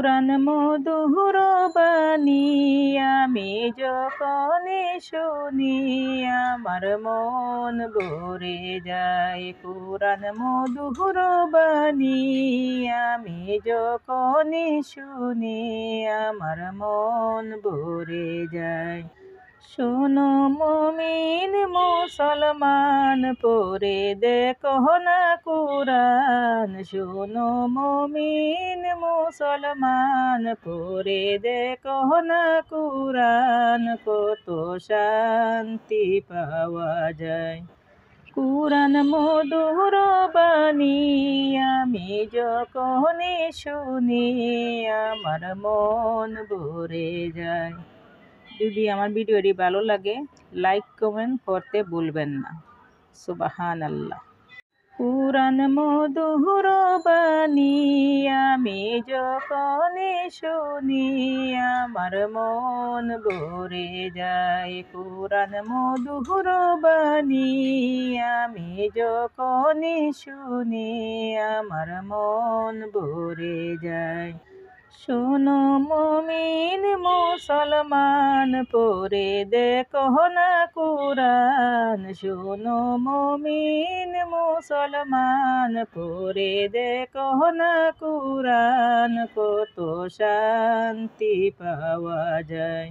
কুরআন মধুর বাণী আমি যখন শুনি আমার মন ভরে যায়। কুরআন মধুর বাণী আমি যখন শুনি আমার মন ভরে যায়। শোনো মুমিন মুসলমান পড়ে দেখো না কুরআন। শোনো মুমিন মুসলমান পড়ে দেখো না কুরআন। কত শান্তি পাওয়া যায়। কুরআন মধুর বাণী আমি যখন শুনি আমার মন ভরে যায়। যদি আমার ভিডিওটি ভালো লাগে লাইক কমেন্ট করতে ভুলবেন না। সুবহানাল্লাহ। কুরআন মধুর বাণী আমি যখন শুনি আমার মন ভরে যায়। কুরআন মধুর বাণী আমি যখন শুনি আমার মন ভরে যায়। শোনো মুমিন মুসলমান পড়ে দেখো না কুরআন। শোনো মুমিন মুসলমান পড়ে দেখো না কুরআন। কত শান্তি পাওয়া যায়।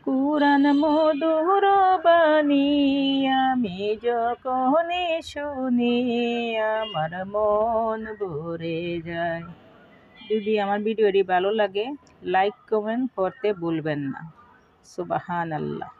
কুরআন মধুর বাণী আমি যখন শুনি আমার মন ভরে যায়। যদি আমার ভিডিওটি ভালো লাগে লাইক কমেন্ট করতে ভুলবেন না। সুবহানাল্লাহ।